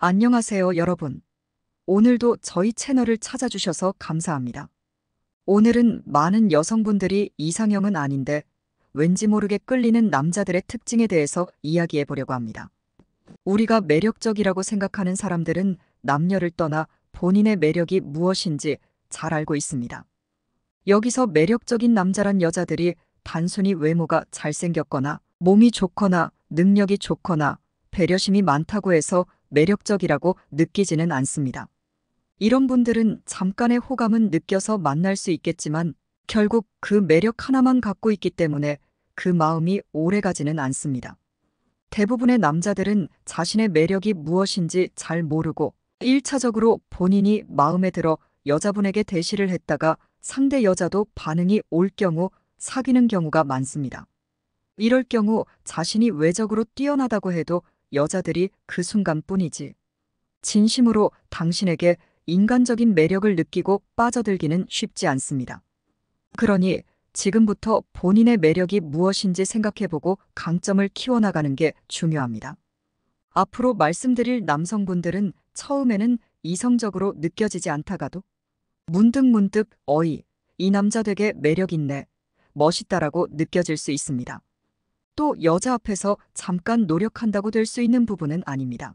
안녕하세요, 여러분. 오늘도 저희 채널을 찾아주셔서 감사합니다. 오늘은 많은 여성분들이 이상형은 아닌데 왠지 모르게 끌리는 남자들의 특징에 대해서 이야기해 보려고 합니다. 우리가 매력적이라고 생각하는 사람들은 남녀를 떠나 본인의 매력이 무엇인지 잘 알고 있습니다. 여기서 매력적인 남자란 여자들이 단순히 외모가 잘생겼거나 몸이 좋거나 능력이 좋거나 배려심이 많다고 해서 매력적이라고 느끼지는 않습니다. 이런 분들은 잠깐의 호감은 느껴서 만날 수 있겠지만 결국 그 매력 하나만 갖고 있기 때문에 그 마음이 오래가지는 않습니다. 대부분의 남자들은 자신의 매력이 무엇인지 잘 모르고 1차적으로 본인이 마음에 들어 여자분에게 대시를 했다가 상대 여자도 반응이 올 경우 사귀는 경우가 많습니다. 이럴 경우 자신이 외적으로 뛰어나다고 해도 여자들이 그 순간뿐이지 진심으로 당신에게 인간적인 매력을 느끼고 빠져들기는 쉽지 않습니다. 그러니 지금부터 본인의 매력이 무엇인지 생각해보고 강점을 키워나가는 게 중요합니다. 앞으로 말씀드릴 남성분들은 처음에는 이성적으로 느껴지지 않다가도 문득문득 어이, 이 남자 되게 매력 있네, 멋있다라고 느껴질 수 있습니다. 또 여자 앞에서 잠깐 노력한다고 될 수 있는 부분은 아닙니다.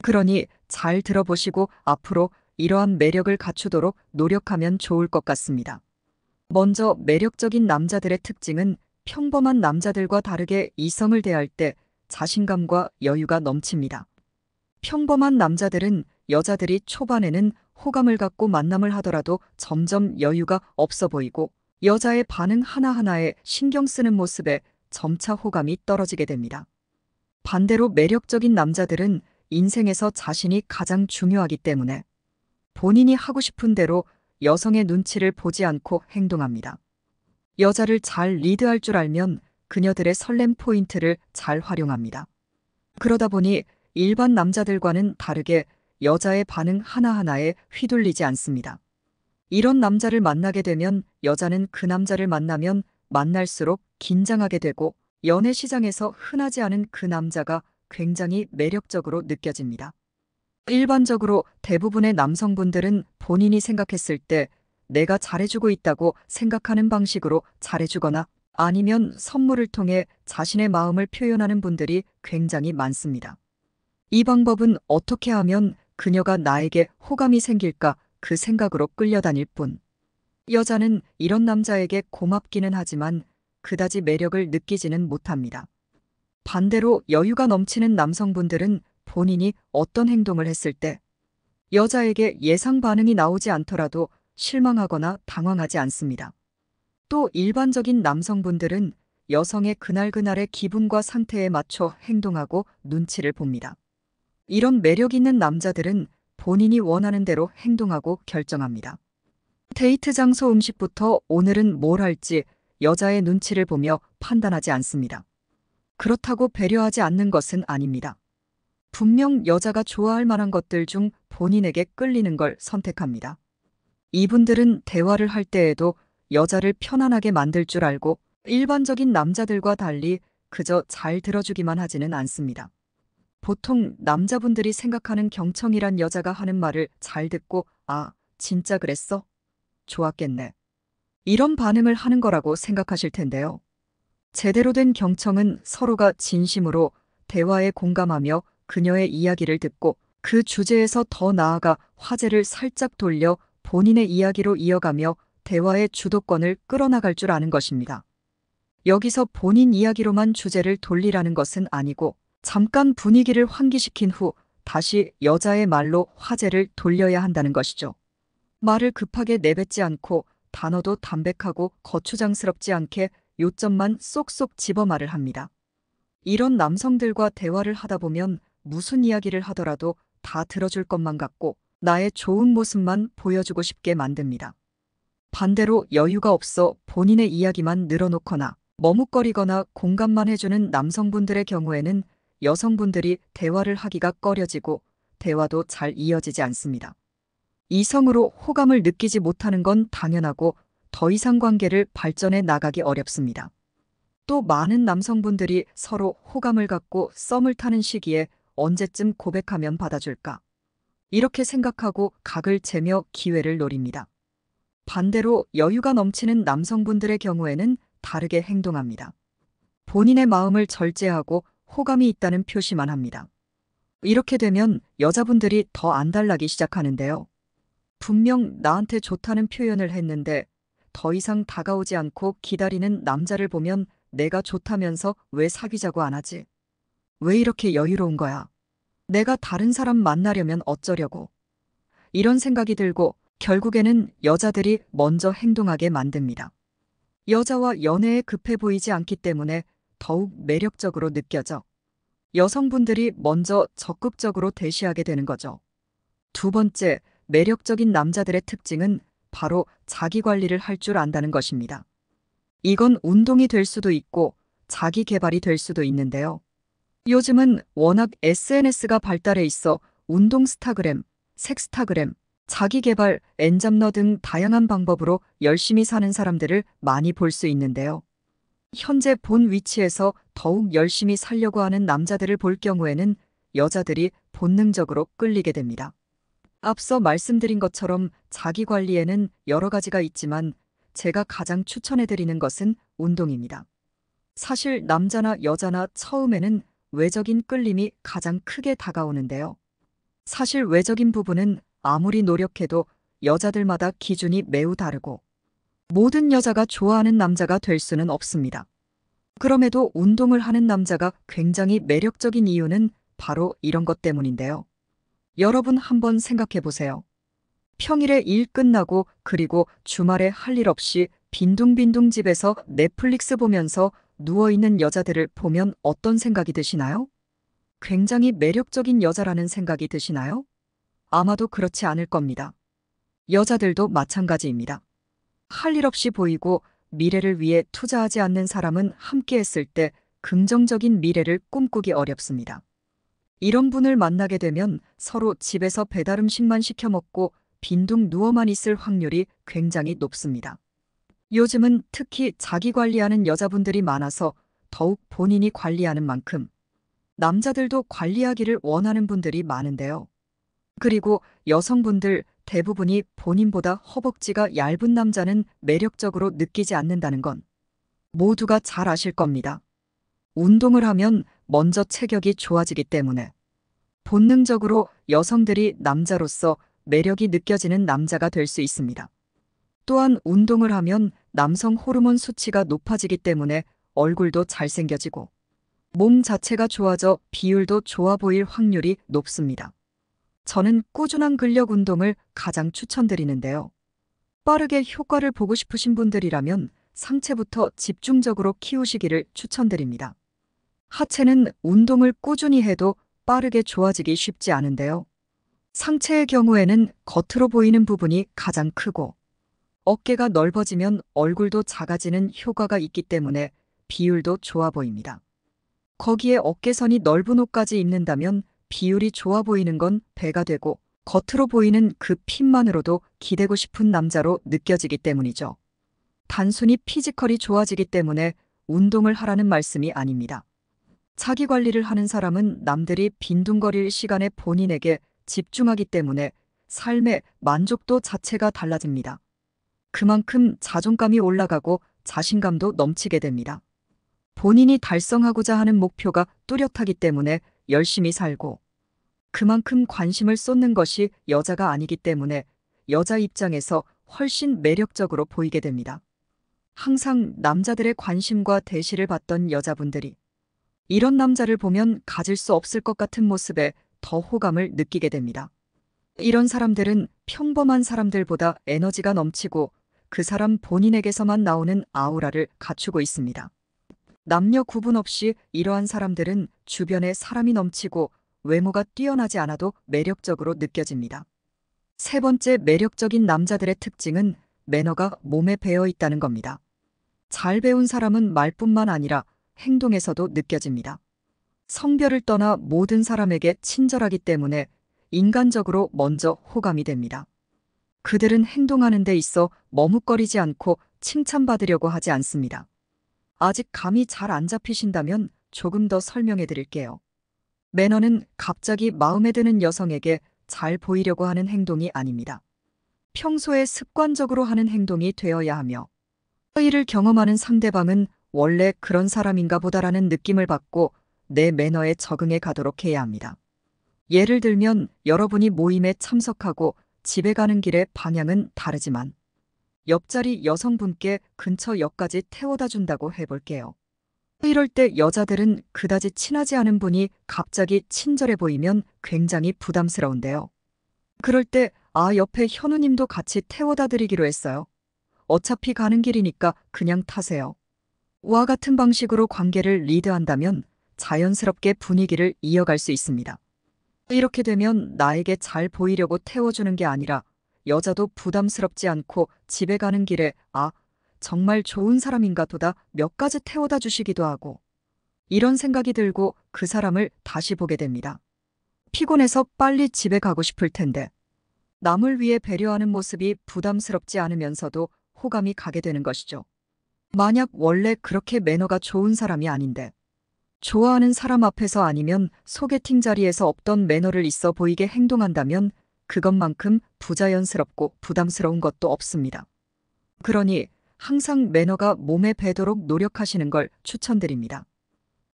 그러니 잘 들어보시고 앞으로 이러한 매력을 갖추도록 노력하면 좋을 것 같습니다. 먼저 매력적인 남자들의 특징은 평범한 남자들과 다르게 이성을 대할 때 자신감과 여유가 넘칩니다. 평범한 남자들은 여자들이 초반에는 호감을 갖고 만남을 하더라도 점점 여유가 없어 보이고 여자의 반응 하나하나에 신경 쓰는 모습에 점차 호감이 떨어지게 됩니다. 반대로 매력적인 남자들은 인생에서 자신이 가장 중요하기 때문에 본인이 하고 싶은 대로 여성의 눈치를 보지 않고 행동합니다. 여자를 잘 리드할 줄 알면 그녀들의 설렘 포인트를 잘 활용합니다. 그러다 보니 일반 남자들과는 다르게 여자의 반응 하나하나에 휘둘리지 않습니다. 이런 남자를 만나게 되면 여자는 그 남자를 만나면 만날수록 긴장하게 되고 연애 시장에서 흔하지 않은 그 남자가 굉장히 매력적으로 느껴집니다. 일반적으로 대부분의 남성분들은 본인이 생각했을 때 내가 잘해주고 있다고 생각하는 방식으로 잘해주거나 아니면 선물을 통해 자신의 마음을 표현하는 분들이 굉장히 많습니다. 이 방법은 어떻게 하면 그녀가 나에게 호감이 생길까 그 생각으로 끌려다닐 뿐. 여자는 이런 남자에게 고맙기는 하지만 그다지 매력을 느끼지는 못합니다. 반대로 여유가 넘치는 남성분들은 본인이 어떤 행동을 했을 때 여자에게 예상 반응이 나오지 않더라도 실망하거나 당황하지 않습니다. 또 일반적인 남성분들은 여성의 그날그날의 기분과 상태에 맞춰 행동하고 눈치를 봅니다. 이런 매력 있는 남자들은 본인이 원하는 대로 행동하고 결정합니다. 데이트 장소 음식부터 오늘은 뭘 할지 여자의 눈치를 보며 판단하지 않습니다. 그렇다고 배려하지 않는 것은 아닙니다. 분명 여자가 좋아할 만한 것들 중 본인에게 끌리는 걸 선택합니다. 이분들은 대화를 할 때에도 여자를 편안하게 만들 줄 알고 일반적인 남자들과 달리 그저 잘 들어주기만 하지는 않습니다. 보통 남자분들이 생각하는 경청이란 여자가 하는 말을 잘 듣고 아, 진짜 그랬어? 좋았겠네. 이런 반응을 하는 거라고 생각하실 텐데요. 제대로 된 경청은 서로가 진심으로 대화에 공감하며 그녀의 이야기를 듣고 그 주제에서 더 나아가 화제를 살짝 돌려 본인의 이야기로 이어가며 대화의 주도권을 끌어나갈 줄 아는 것입니다. 여기서 본인 이야기로만 주제를 돌리라는 것은 아니고 잠깐 분위기를 환기시킨 후 다시 여자의 말로 화제를 돌려야 한다는 것이죠. 말을 급하게 내뱉지 않고 단어도 담백하고 거추장스럽지 않게 요점만 쏙쏙 집어 말을 합니다. 이런 남성들과 대화를 하다 보면 무슨 이야기를 하더라도 다 들어줄 것만 같고 나의 좋은 모습만 보여주고 싶게 만듭니다. 반대로 여유가 없어 본인의 이야기만 늘어놓거나 머뭇거리거나 공감만 해주는 남성분들의 경우에는 여성분들이 대화를 하기가 꺼려지고 대화도 잘 이어지지 않습니다. 이성으로 호감을 느끼지 못하는 건 당연하고 더 이상 관계를 발전해 나가기 어렵습니다. 또 많은 남성분들이 서로 호감을 갖고 썸을 타는 시기에 언제쯤 고백하면 받아줄까? 이렇게 생각하고 각을 재며 기회를 노립니다. 반대로 여유가 넘치는 남성분들의 경우에는 다르게 행동합니다. 본인의 마음을 절제하고 호감이 있다는 표시만 합니다. 이렇게 되면 여자분들이 더 안달나기 시작하는데요. 분명 나한테 좋다는 표현을 했는데 더 이상 다가오지 않고 기다리는 남자를 보면 내가 좋다면서 왜 사귀자고 안 하지? 왜 이렇게 여유로운 거야? 내가 다른 사람 만나려면 어쩌려고? 이런 생각이 들고 결국에는 여자들이 먼저 행동하게 만듭니다. 여자와 연애에 급해 보이지 않기 때문에 더욱 매력적으로 느껴져 여성분들이 먼저 적극적으로 대시하게 되는 거죠. 두 번째, 매력적인 남자들의 특징은 바로 자기 관리를 할 줄 안다는 것입니다. 이건 운동이 될 수도 있고 자기 개발이 될 수도 있는데요. 요즘은 워낙 SNS가 발달해 있어 운동 스타그램, 섹스타그램, 자기 개발, 엔잡러 등 다양한 방법으로 열심히 사는 사람들을 많이 볼 수 있는데요. 현재 본 위치에서 더욱 열심히 살려고 하는 남자들을 볼 경우에는 여자들이 본능적으로 끌리게 됩니다. 앞서 말씀드린 것처럼 자기 관리에는 여러 가지가 있지만 제가 가장 추천해드리는 것은 운동입니다. 사실 남자나 여자나 처음에는 외적인 끌림이 가장 크게 다가오는데요. 사실 외적인 부분은 아무리 노력해도 여자들마다 기준이 매우 다르고 모든 여자가 좋아하는 남자가 될 수는 없습니다. 그럼에도 운동을 하는 남자가 굉장히 매력적인 이유는 바로 이런 것 때문인데요. 여러분 한번 생각해 보세요. 평일에 일 끝나고 그리고 주말에 할 일 없이 빈둥빈둥 집에서 넷플릭스 보면서 누워있는 여자들을 보면 어떤 생각이 드시나요? 굉장히 매력적인 여자라는 생각이 드시나요? 아마도 그렇지 않을 겁니다. 여자들도 마찬가지입니다. 할 일 없이 보이고 미래를 위해 투자하지 않는 사람은 함께 했을 때 긍정적인 미래를 꿈꾸기 어렵습니다. 이런 분을 만나게 되면 서로 집에서 배달 음식만 시켜 먹고 빈둥 누워만 있을 확률이 굉장히 높습니다. 요즘은 특히 자기 관리하는 여자분들이 많아서 더욱 본인이 관리하는 만큼 남자들도 관리하기를 원하는 분들이 많은데요. 그리고 여성분들 대부분이 본인보다 허벅지가 얇은 남자는 매력적으로 느끼지 않는다는 건 모두가 잘 아실 겁니다. 운동을 하면 먼저 체격이 좋아지기 때문에 본능적으로 여성들이 남자로서 매력이 느껴지는 남자가 될 수 있습니다. 또한 운동을 하면 남성 호르몬 수치가 높아지기 때문에 얼굴도 잘생겨지고 몸 자체가 좋아져 비율도 좋아 보일 확률이 높습니다. 저는 꾸준한 근력 운동을 가장 추천드리는데요. 빠르게 효과를 보고 싶으신 분들이라면 상체부터 집중적으로 키우시기를 추천드립니다. 하체는 운동을 꾸준히 해도 빠르게 좋아지기 쉽지 않은데요. 상체의 경우에는 겉으로 보이는 부분이 가장 크고 어깨가 넓어지면 얼굴도 작아지는 효과가 있기 때문에 비율도 좋아 보입니다. 거기에 어깨선이 넓은 옷까지 입는다면 비율이 좋아 보이는 건 배가 되고 겉으로 보이는 그 핏만으로도 기대고 싶은 남자로 느껴지기 때문이죠. 단순히 피지컬이 좋아지기 때문에 운동을 하라는 말씀이 아닙니다. 자기 관리를 하는 사람은 남들이 빈둥거릴 시간에 본인에게 집중하기 때문에 삶의 만족도 자체가 달라집니다. 그만큼 자존감이 올라가고 자신감도 넘치게 됩니다. 본인이 달성하고자 하는 목표가 뚜렷하기 때문에 열심히 살고 그만큼 관심을 쏟는 것이 여자가 아니기 때문에 여자 입장에서 훨씬 매력적으로 보이게 됩니다. 항상 남자들의 관심과 대시를 받던 여자분들이 이런 남자를 보면 가질 수 없을 것 같은 모습에 더 호감을 느끼게 됩니다. 이런 사람들은 평범한 사람들보다 에너지가 넘치고 그 사람 본인에게서만 나오는 아우라를 갖추고 있습니다. 남녀 구분 없이 이러한 사람들은 주변에 사람이 넘치고 외모가 뛰어나지 않아도 매력적으로 느껴집니다. 세 번째 매력적인 남자들의 특징은 매너가 몸에 배어 있다는 겁니다. 잘 배운 사람은 말뿐만 아니라 행동에서도 느껴집니다. 성별을 떠나 모든 사람에게 친절하기 때문에 인간적으로 먼저 호감이 됩니다. 그들은 행동하는 데 있어 머뭇거리지 않고 칭찬받으려고 하지 않습니다. 아직 감이 잘 안 잡히신다면 조금 더 설명해 드릴게요. 매너는 갑자기 마음에 드는 여성에게 잘 보이려고 하는 행동이 아닙니다. 평소에 습관적으로 하는 행동이 되어야 하며 이를 경험하는 상대방은 원래 그런 사람인가 보다라는 느낌을 받고 내 매너에 적응해 가도록 해야 합니다. 예를 들면 여러분이 모임에 참석하고 집에 가는 길의 방향은 다르지만 옆자리 여성분께 근처 역까지 태워다 준다고 해볼게요. 이럴 때 여자들은 그다지 친하지 않은 분이 갑자기 친절해 보이면 굉장히 부담스러운데요. 그럴 때, 옆에 현우님도 같이 태워다 드리기로 했어요. 어차피 가는 길이니까 그냥 타세요. 와 같은 방식으로 관계를 리드한다면 자연스럽게 분위기를 이어갈 수 있습니다. 이렇게 되면 나에게 잘 보이려고 태워주는 게 아니라 여자도 부담스럽지 않고 집에 가는 길에 정말 좋은 사람인가 보다 몇 가지 태워다 주시기도 하고 이런 생각이 들고 그 사람을 다시 보게 됩니다. 피곤해서 빨리 집에 가고 싶을 텐데 남을 위해 배려하는 모습이 부담스럽지 않으면서도 호감이 가게 되는 것이죠. 만약 원래 그렇게 매너가 좋은 사람이 아닌데 좋아하는 사람 앞에서 아니면 소개팅 자리에서 없던 매너를 있어 보이게 행동한다면 그것만큼 부자연스럽고 부담스러운 것도 없습니다. 그러니 항상 매너가 몸에 배도록 노력하시는 걸 추천드립니다.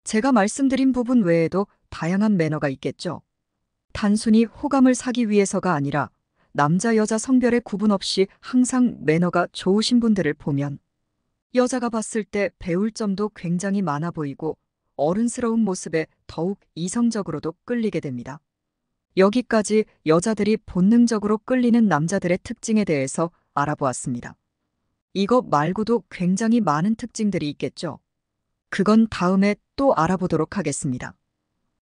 제가 말씀드린 부분 외에도 다양한 매너가 있겠죠. 단순히 호감을 사기 위해서가 아니라 남자 여자 성별의 구분 없이 항상 매너가 좋으신 분들을 보면 여자가 봤을 때 배울 점도 굉장히 많아 보이고 어른스러운 모습에 더욱 이성적으로도 끌리게 됩니다. 여기까지 여자들이 본능적으로 끌리는 남자들의 특징에 대해서 알아보았습니다. 이거 말고도 굉장히 많은 특징들이 있겠죠. 그건 다음에 또 알아보도록 하겠습니다.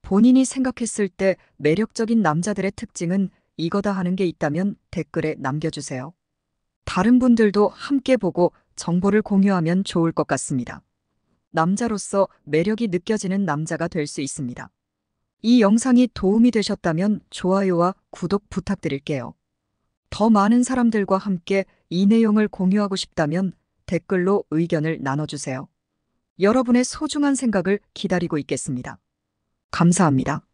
본인이 생각했을 때 매력적인 남자들의 특징은 이거다 하는 게 있다면 댓글에 남겨주세요. 다른 분들도 함께 보고 정보를 공유하면 좋을 것 같습니다. 남자로서 매력이 느껴지는 남자가 될 수 있습니다. 이 영상이 도움이 되셨다면 좋아요와 구독 부탁드릴게요. 더 많은 사람들과 함께 이 내용을 공유하고 싶다면 댓글로 의견을 나눠주세요. 여러분의 소중한 생각을 기다리고 있겠습니다. 감사합니다.